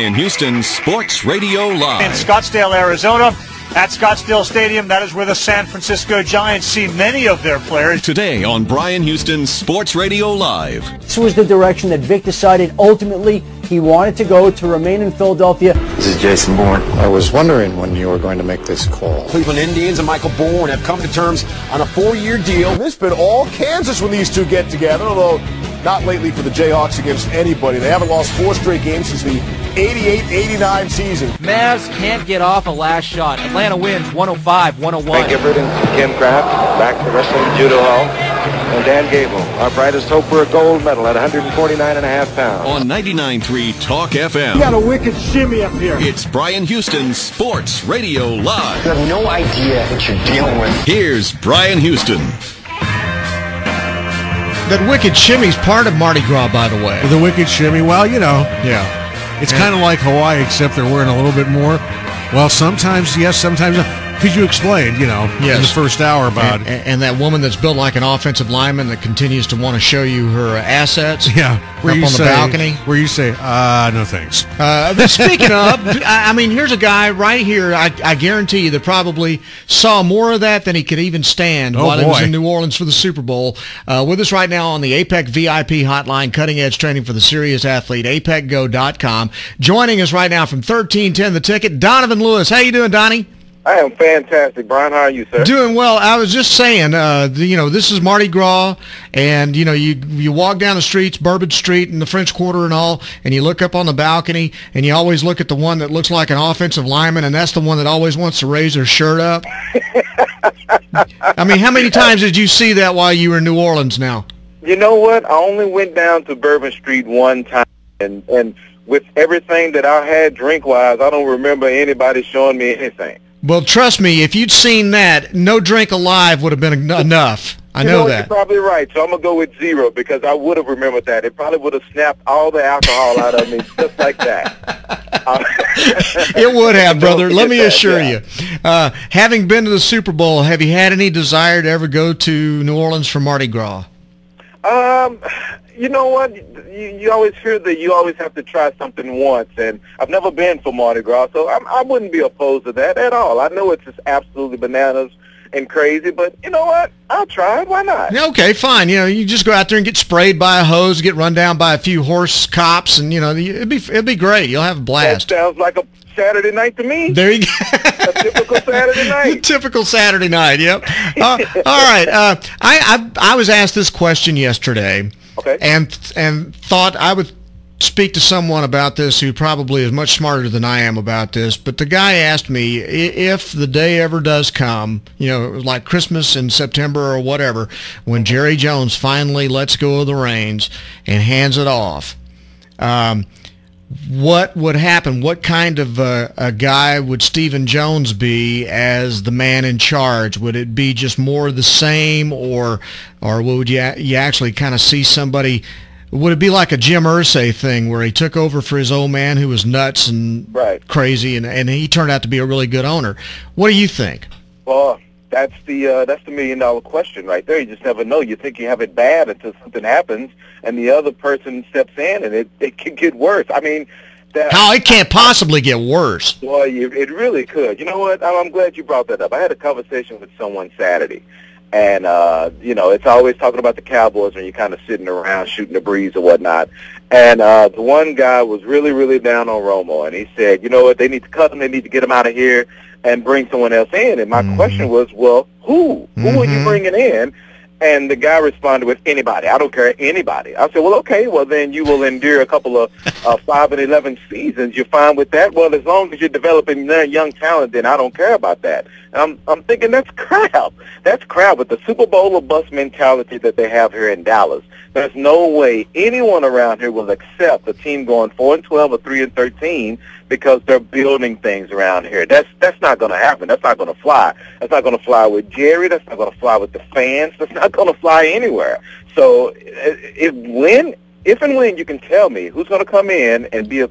In Houston, Sports Radio Live. In Scottsdale, Arizona, at Scottsdale Stadium, that is where the San Francisco Giants see many of their players. Today on Bryan Houston's Sports Radio Live. This was the direction that Vic decided ultimately he wanted to go to remain in Philadelphia. This is Jason Bourne. I was wondering when you were going to make this call. Cleveland Indians and Michael Bourne have come to terms on a 4-year deal. It's been all Kansas when these two get together, although not lately for the Jayhawks against anybody. They haven't lost 4 straight games since the 88-89 season. Mavs can't get off a last shot. Atlanta wins 105-101. Frank Gifford and Kim Kraft back to Wrestling Judo Hall. And Dan Gable, our brightest hope for a gold medal at 149.5 pounds. On 99.3 Talk FM. You got a wicked shimmy up here. It's Bryan Houston's Sports Radio Live. You have no idea what you're dealing with. Here's Bryan Houston. That wicked shimmy's part of Mardi Gras, by the way. The wicked shimmy, well, you know. Yeah. It's kind of like Hawaii, except they're wearing a little bit more. Well, sometimes yes, sometimes no. Because you explained, you know, in the first hour about... And that woman that's built like an offensive lineman that continues to want to show you her assets. Yeah. Where you on the balcony. Where you say, no thanks. But speaking of, I mean, here's a guy right here, I guarantee you that probably saw more of that than he could even stand while he was in New Orleans for the Super Bowl. With us right now on the APEC VIP hotline, cutting-edge training for the serious athlete, apecgo.com. Joining us right now from 1310 The Ticket, Donovan Lewis. How you doing, Donnie? I am fantastic, Bryan. How are you, sir? Doing well. I was just saying, you know, this is Mardi Gras, and, you know, you walk down the streets, Bourbon Street and the French Quarter and all, and you look up on the balcony, and you always look at the one that looks like an offensive lineman, and that's the one that always wants to raise their shirt up. I mean, how many times did you see that while you were in New Orleans now? You know what? I only went down to Bourbon Street one time, and with everything that I had drink-wise, I don't remember anybody showing me anything. Well, trust me, if you'd seen that, no drink alive would have been enough. I know that. You're probably right, so I'm going to go with 0 because I would have remembered that. It probably would have snapped all the alcohol out of me just like that. It would have, brother. Let me assure you. Having been to the Super Bowl, have you had any desire to ever go to New Orleans for Mardi Gras? You know what? You always hear that you always have to try something once, and I've never been for Mardi Gras, so I wouldn't be opposed to that at all. I know it's just absolutely bananas and crazy, but you know what? I'll try it. Why not? Okay, fine. You know, you just go out there and get sprayed by a hose, get run down by a few horse cops, and you know, it'd be great. You'll have a blast. That sounds like a Saturday night to me. There you go. A typical Saturday night. Typical Saturday night. Yep. All right. I was asked this question yesterday. Okay. And thought I would speak to someone about this who probably is much smarter than I am about this. But the guy asked me if the day ever does come, you know, like Christmas in September or whatever, when Jerry Jones finally lets go of the reins and hands it off, what would happen? What kind of a guy would Stephen Jones be as the man in charge? Would it be just more of the same, or would you actually kind of see somebody? Would it be like a Jim Irsay thing where he took over for his old man who was nuts and crazy, and he turned out to be a really good owner? What do you think? Well, that's the $1 million question right there. You just never know. You think you have it bad until something happens, and the other person steps in, and it can get worse. I mean, how it can't possibly get worse. Well, it really could. You know what? I'm glad you brought that up. I had a conversation with someone Saturday, and you know, it's always talking about the Cowboys when you're kind of sitting around shooting the breeze or whatnot. And the one guy was really, really down on Romo, and he said, you know what? They need to cut him. They need to get him out of here and bring someone else in. And my question was, well, who? Who are you bringing in? And the guy responded with anybody. I don't care, anybody. I said, well, okay, well, then you will endure a couple of 5 and 11 seasons. You're fine with that? Well, as long as you're developing young talent, then I don't care about that. And I'm thinking that's crap. That's crap with the Super Bowl or bust mentality that they have here in Dallas. There's no way anyone around here will accept a team going 4-12 or 3-13 because they're building things around here. That's not going to happen. That's not going to fly. That's not going to fly with Jerry. That's not going to fly with the fans. That's not going to fly anywhere. So if and when you can tell me who's going to come in and be a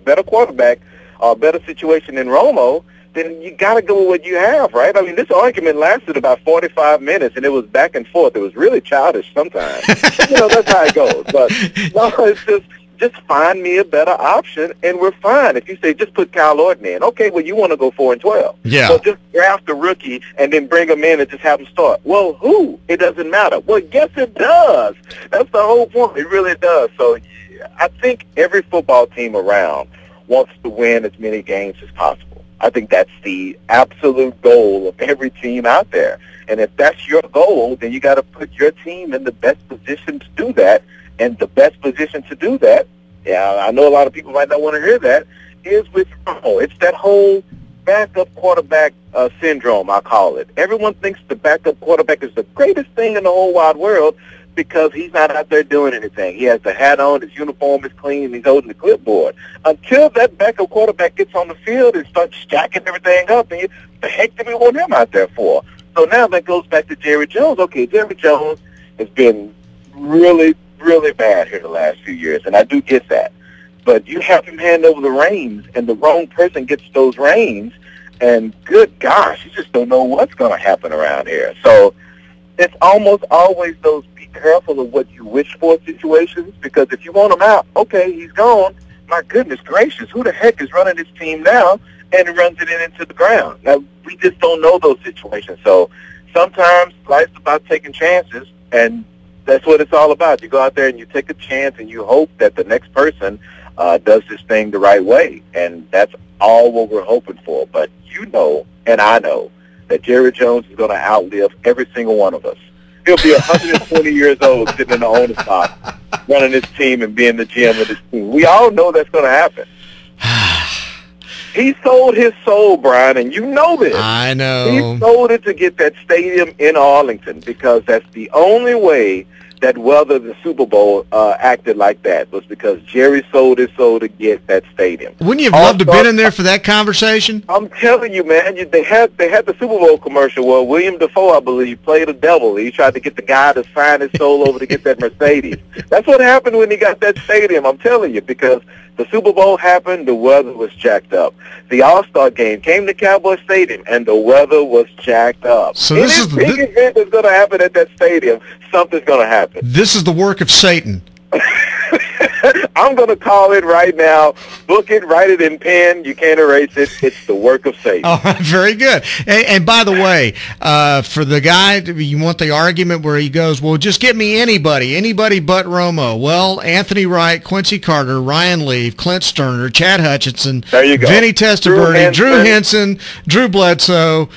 better quarterback or a better situation than Romo, then you got to go with what you have, right? I mean, this argument lasted about 45 minutes, and it was back and forth. It was really childish sometimes. You know, that's how it goes. But no, it's just find me a better option, and we're fine. If you say just put Kyle Orton in, okay, well, you want to go 4-12. Yeah. Well, just draft a rookie and then bring him in and just have him start. Well, who? It doesn't matter. Well, yes, it does. That's the whole point. It really does. So I think every football team around wants to win as many games as possible. I think that's the absolute goal of every team out there. And if that's your goal, then you got to put your team in the best position to do that. And the best position to do that, yeah, I know a lot of people might not want to hear that, is with Romo. It's that whole backup quarterback syndrome, I call it. Everyone thinks the backup quarterback is the greatest thing in the whole wide world because he's not out there doing anything. He has the hat on, his uniform is clean, and he's holding the clipboard. Until that backup quarterback gets on the field and starts stacking everything up, and the heck do we want him out there for? So now that goes back to Jerry Jones. Okay, Jerry Jones has been really, really bad here the last few years, and I do get that. But you have him hand over the reins, and the wrong person gets those reins, and good gosh, you just don't know what's going to happen around here. So it's almost always those be careful of what you wish for situations, because if you want him out, okay, he's gone. My goodness gracious, who the heck is running this team now and runs it into the ground? Now, we just don't know those situations. So sometimes life's about taking chances, and that's what it's all about. You go out there and you take a chance, and you hope that the next person does this thing the right way, and that's all what we're hoping for. But you know, and I know, that Jerry Jones is going to outlive every single one of us. He'll be 120 years old sitting in the owner's box, running his team and being the GM of this team. We all know that's going to happen. He sold his soul, Bryan, and you know this. I know. He sold it to get that stadium in Arlington because that's the only way that whether the Super Bowl acted like that was because Jerry sold his soul to get that stadium. Wouldn't you have loved to have been in there for that conversation? I'm telling you, man. They had the Super Bowl commercial where William Dafoe, I believe, played a devil. He tried to get the guy to sign his soul over to get that Mercedes. That's what happened when he got that stadium, I'm telling you, because the Super Bowl happened, the weather was jacked up. The All-Star game came to Cowboy Stadium, and the weather was jacked up. So this is big event that's going to happen at that stadium. Something's going to happen. This is the work of Satan. I'm going to call it right now. Book it, write it in pen. You can't erase it. It's the work of Satan. All right, very good. And by the way, for the guy, you want the argument where he goes, well, just get me anybody but Romo. Well, Anthony Wright, Quincy Carter, Ryan Leaf, Clint Sterner, Chad Hutchinson, there you go. Vinny Testaverde, Drew Henson, Drew Bledsoe.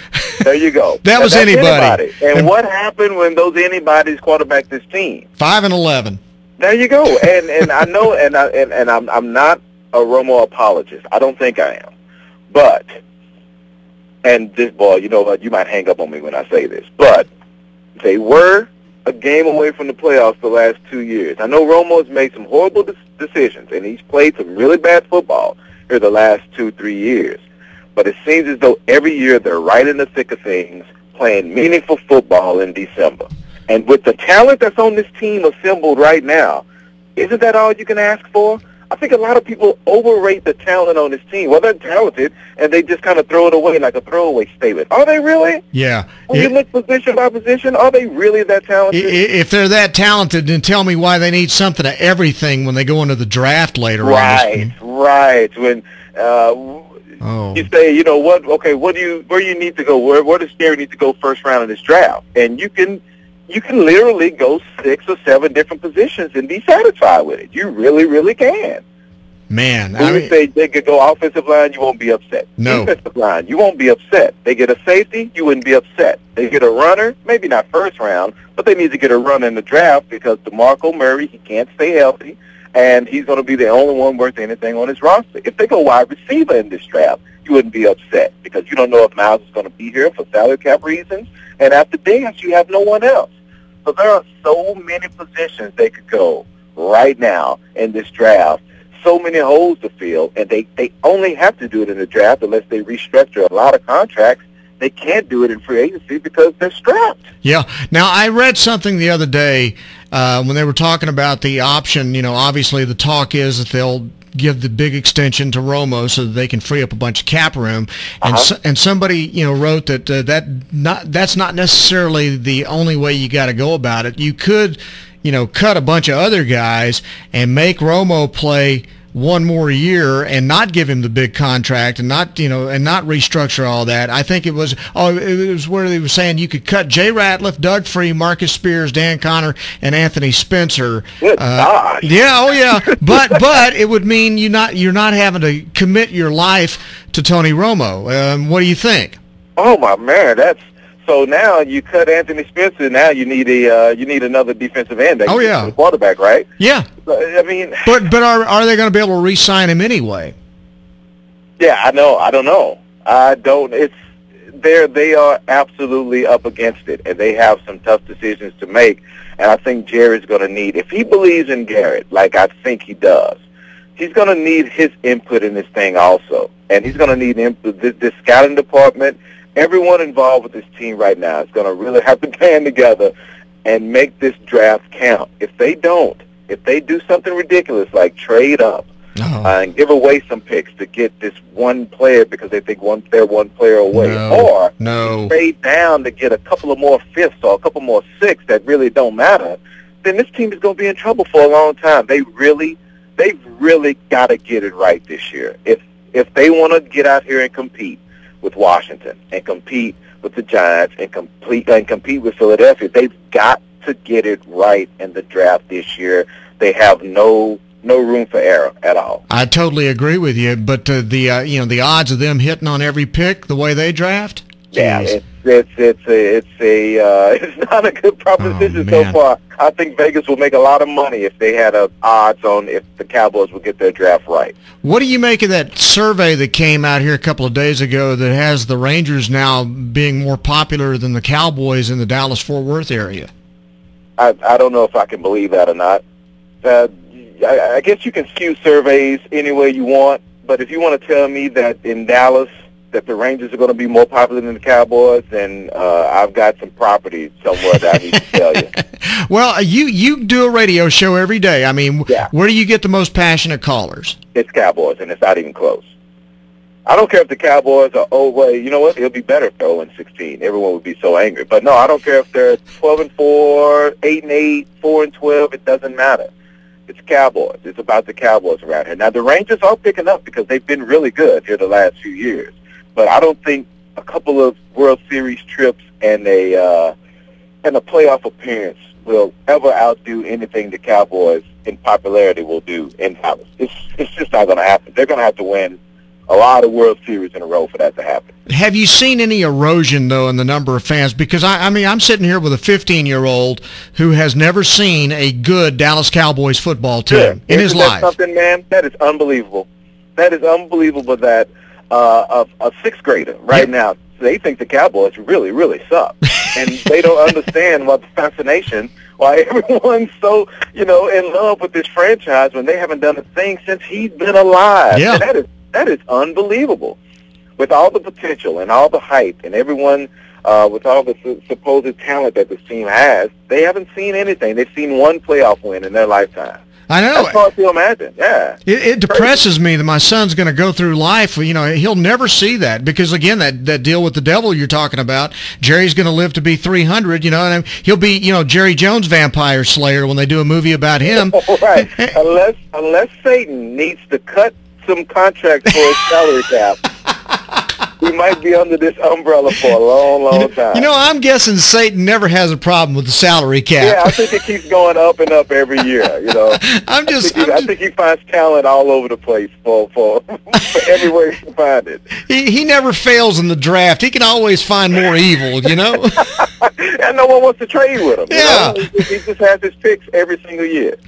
There you go. That's anybody. And what happened when those anybody's quarterbacked this team? 5-11. There you go. And I know, and I'm not a Romo apologist. I don't think I am. But, and this ball, you know what, you might hang up on me when I say this, but they were a game away from the playoffs the last 2 years. I know Romo's made some horrible decisions, and he's played some really bad football here the last 2-3 years. But it seems as though every year they're right in the thick of things, playing meaningful football in December. And with the talent that's on this team assembled right now, isn't that all you can ask for? I think a lot of people overrate the talent on this team. Well, they're talented, and they just kind of throw it away like a throwaway statement. Are they really? Yeah. When you look position by position, are they really that talented? If they're that talented, then tell me why they need something of everything when they go into the draft later on. Right. When you say, you know what? Okay, where do you need to go? Where does Jerry need to go first round in this draft? And you can literally go 6 or 7 different positions and be satisfied with it. You really, really can. Man, when you say they could go offensive line, you won't be upset. No. Defensive line, you won't be upset. They get a safety, you wouldn't be upset. They get a runner, maybe not first round, but they need to get a runner in the draft because DeMarco Murray, he can't stay healthy, and he's going to be the only one worth anything on his roster. If they go wide receiver in this draft, you wouldn't be upset because you don't know if Miles is going to be here for salary cap reasons, and after dance, you have no one else. So there are so many positions they could go right now in this draft, so many holes to fill, and they only have to do it in the draft unless they restructure a lot of contracts. They can't do it in free agency because they're strapped. Yeah. Now, I read something the other day when they were talking about the option. You know, obviously the talk is that they'll give the big extension to Romo so that they can free up a bunch of cap room. And somebody, wrote that that's not necessarily the only way you got to go about it. You could cut a bunch of other guys and make Romo play one more year and not give him the big contract and not restructure all that. I think it was where they were saying you could cut Jay Ratliff, Doug Free, Marcus Spears, Dan Connor, and Anthony Spencer. Good gosh. Yeah, oh yeah. But it would mean you're not having to commit your life to Tony Romo. What do you think? Oh my man, so now you cut Anthony Spencer. Now you need another defensive end. Oh yeah, the quarterback, right? Yeah. I mean, but are they going to be able to re-sign him anyway? Yeah, I know. I don't know. I don't. They are absolutely up against it, and they have some tough decisions to make. And I think Jerry's going to need, if he believes in Garrett, like I think he does, he's going to need his input in this thing also, and he's going to need input. This scouting department. Everyone involved with this team right now is going to really have to band together and make this draft count. If they do something ridiculous like trade up and give away some picks to get this one player because they think they're one player away, or trade down to get a couple of more fifths or a couple more sixths that really don't matter, then this team is going to be in trouble for a long time. They've really got to get it right this year. If they want to get out here and compete with Washington and compete with the Giants and compete with Philadelphia, they've got to get it right in the draft this year. They have no room for error at all. I totally agree with you, but the odds of them hitting on every pick the way they draft, yeah, it's not a good proposition so far. I think Vegas will make a lot of money if they had odds on if the Cowboys will get their draft right. What do you make of that survey that came out here a couple of days ago that has the Rangers now being more popular than the Cowboys in the Dallas-Fort Worth area? I don't know if I can believe that or not. I guess you can skew surveys any way you want, but if you want to tell me that in Dallas that the Rangers are going to be more popular than the Cowboys, then I've got some property somewhere that I need to tell you. Well, you do a radio show every day. I mean, where do you get the most passionate callers? It's Cowboys, and it's not even close. I don't care if the Cowboys are, you know what? It'll be better if they're 0-16. Everyone would be so angry. But no, I don't care if they're 12-4, 8-8, 4-12. It doesn't matter. It's Cowboys. It's about the Cowboys around here. Now, the Rangers are picking up because they've been really good here the last few years. But I don't think a couple of World Series trips and a playoff appearance will ever outdo anything the Cowboys in popularity will do in Dallas. It's just not going to happen. They're going to have to win a lot of World Series in a row for that to happen. Have you seen any erosion, though, in the number of fans? Because, I mean, I'm sitting here with a 15-year-old who has never seen a good Dallas Cowboys football team in his life. Something, man, that is unbelievable. That is unbelievable that a sixth grader now, they think the Cowboys really, really suck. And they don't understand what the fascination, why everyone's so, in love with this franchise when they haven't done a thing since he's been alive. Yeah. And that is unbelievable. With all the potential and all the hype and everyone with all the supposed talent that this team has, they haven't seen anything. They've seen one playoff win in their lifetime. I know. That's hard to imagine. Yeah. It depresses me that my son's going to go through life. He'll never see that because, again, that deal with the devil you're talking about, Jerry's going to live to be 300, and he'll be, Jerry Jones Vampire Slayer when they do a movie about him. Right. Unless Satan needs to cut some contracts for his salary cap. We might be under this umbrella for a long, long time. I'm guessing Satan never has a problem with the salary cap. Yeah, I think it keeps going up and up every year. I think he finds talent all over the place for everywhere he can find it. He never fails in the draft. He can always find more evil. And no one wants to trade with him. Yeah, he just has his picks every single year.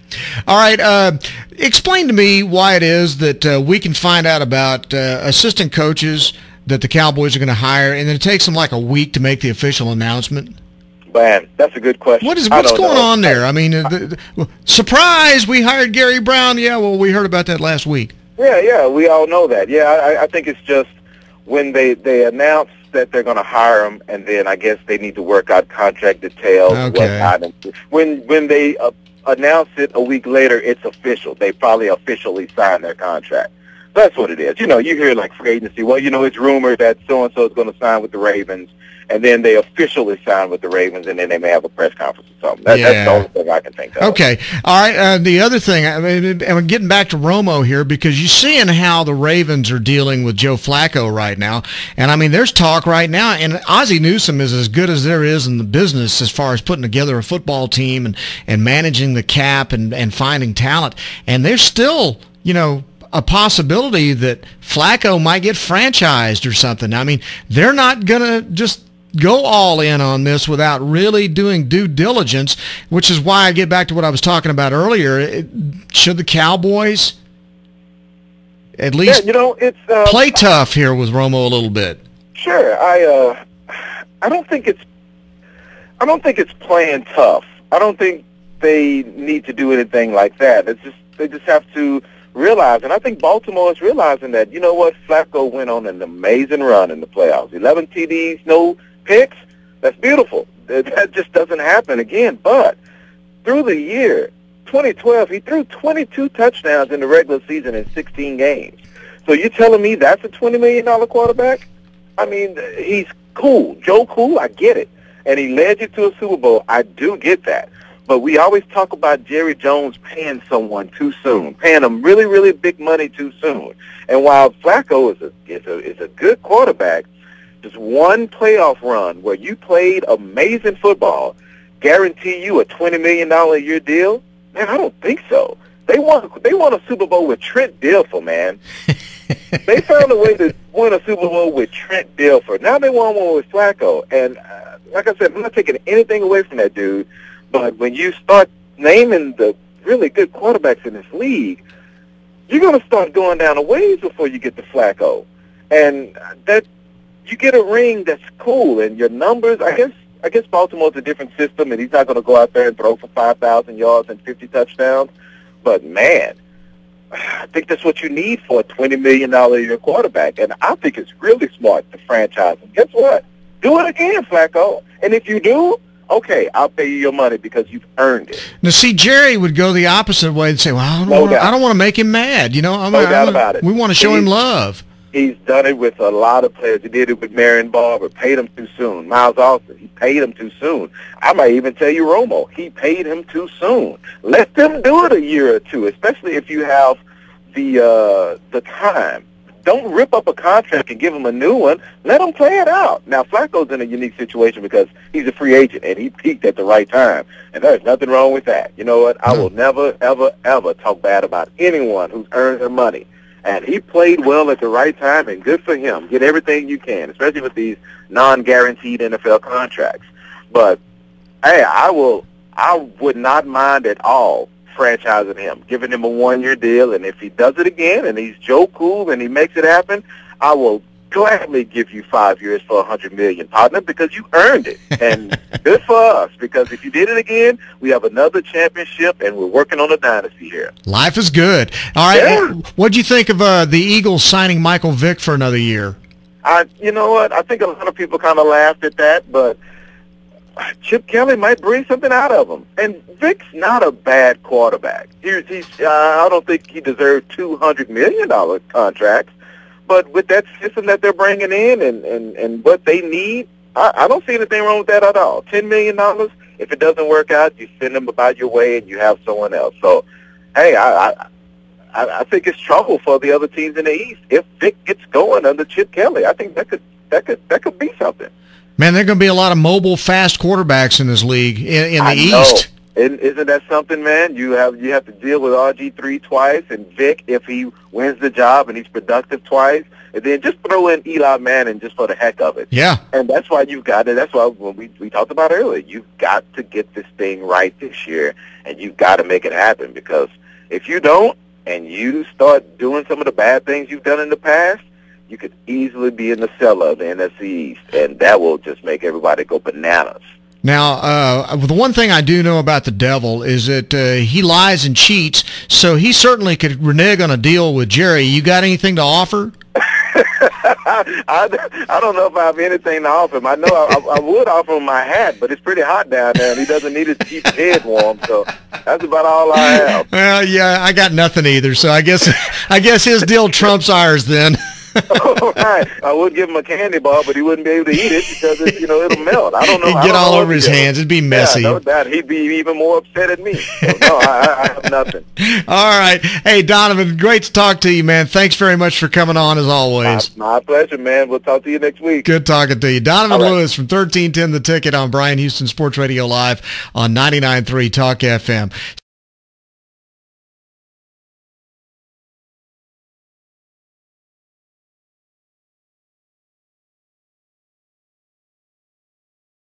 All right, explain to me why it is that we can find out about assistant coaches that the Cowboys are going to hire, and then it takes them like a week to make the official announcement? Man, that's a good question. What's going on there? I mean, surprise, we hired Gary Brown. Yeah, well, we heard about that last week. Yeah, we all know that. Yeah, I think it's just when they announce that they're going to hire him, and then I guess they need to work out contract details and whatnot. When they announce it a week later, it's official. They probably officially signed their contract. That's what it is. You hear like free agency. Well, it's rumored that so-and-so is going to sign with the Ravens, and then they officially sign with the Ravens, and then they may have a press conference or something. That's the only thing I can think of. Okay. All right. The other thing, I'm getting back to Romo here, because you're seeing how the Ravens are dealing with Joe Flacco right now. And, there's talk right now, and Ozzie Newsome is as good as there is in the business as far as putting together a football team and managing the cap and finding talent. And there's still, a possibility that Flacco might get franchised or something. They're not going to just go all in on this without really doing due diligence, which is why I get back to what I was talking about earlier. Should the Cowboys at least play tough here with Romo a little bit? Sure. I don't think it's playing tough. I don't think they need to do anything like that. They just have to realize, and I think Baltimore is realizing that, Flacco went on an amazing run in the playoffs. 11 TDs, no picks. That's beautiful. That just doesn't happen again. But through the year, 2012, he threw 22 touchdowns in the regular season in 16 games. So you're telling me that's a $20 million quarterback? He's cool. Joe Cool, I get it. And he led you to a Super Bowl. I do get that. But we always talk about Jerry Jones paying someone too soon, paying them really, really big money too soon. And while Flacco is a good quarterback, just one playoff run where you played amazing football guarantee you a $20 million a year deal? Man, I don't think so. They won a Super Bowl with Trent Dilfer, man. They found a way to win a Super Bowl with Trent Dilfer. Now they won one with Flacco. And like I said, I'm not taking anything away from that dude. But when you start naming the really good quarterbacks in this league, you're going to start going down a ways before you get to Flacco. And that you get a ring that's cool, and your numbers, I guess Baltimore's a different system, and he's not going to go out there and throw for 5,000 yards and 50 touchdowns. But, man, I think that's what you need for a $20 million a year quarterback. And I think it's really smart to franchise him. Guess what? Do it again, Flacco. And if you do, okay, I'll pay you your money because you've earned it. Now, see, Jerry would go the opposite way and say, well, I don't want to make him mad. No doubt about it. We want to show him love. He's done it with a lot of players. He did it with Marion Barber, paid him too soon. Miles Austin, he paid him too soon. I might even tell you Romo, he paid him too soon. Let them do it a year or two, especially if you have the time. Don't rip up a contract and give him a new one. Let him play it out. Now, Flacco's in a unique situation because he's a free agent, and he peaked at the right time. And there's nothing wrong with that. You know what? I will never, ever, ever talk bad about anyone who's earned their money. And he played well at the right time, and good for him. Get everything you can, especially with these non-guaranteed NFL contracts. But, hey, I would not mind at all franchising him, giving him a one-year deal, and if he does it again and he's Joe Cool and he makes it happen, I will gladly give you 5 years for $100 million, partner, because you earned it. And good for us, because if you did it again, we have another championship, and we're working on a dynasty here. Life is good. All right, yeah. What'd you think of the Eagles signing Michael Vick for another year? You know what? I think a lot of people kind of laughed at that, but Chip Kelly might bring something out of him. And Vick's not a bad quarterback. I don't think he deserved $200 million contracts. But with that system that they're bringing in and what they need, I don't see anything wrong with that at all. $10 million, if it doesn't work out, you send them about your way and you have someone else. So, hey, I think it's trouble for the other teams in the East. If Vick gets going under Chip Kelly, I think that could be something. Man, there are going to be a lot of mobile, fast quarterbacks in this league in the East. Isn't that something, man? You have to deal with RG3 twice, and Vic, if he wins the job and he's productive twice, and then just throw in Eli Manning just for the heck of it. Yeah. And that's why you've got it. That's why when we talked about earlier, you've got to get this thing right this year, and you've got to make it happen, because if you don't and you start doing some of the bad things you've done in the past, you could easily be in the cellar of the NFC East, and that will just make everybody go bananas. Now, the one thing I do know about the Devil is that he lies and cheats, so he certainly could renege on a deal with Jerry. You got anything to offer? I don't know if I have anything to offer him. I know I would offer him my hat, but it's pretty hot down there, and he doesn't need it to keep his head warm. So that's about all I have. Well, yeah, I got nothing either. So I guess his deal trumps ours then. All right. I would give him a candy bar, but he wouldn't be able to eat it because it'll melt. I don't know. He'd get all over his hands. It'd be messy. Yeah, no doubt. He'd be even more upset at me. So, no, I have nothing. All right. Hey, Donovan, great to talk to you, man. Thanks very much for coming on as always. My pleasure, man. We'll talk to you next week. Good talking to you. Donovan Lewis from 1310 The Ticket on Bryan Houston Sports Radio Live on 99.3 Talk FM.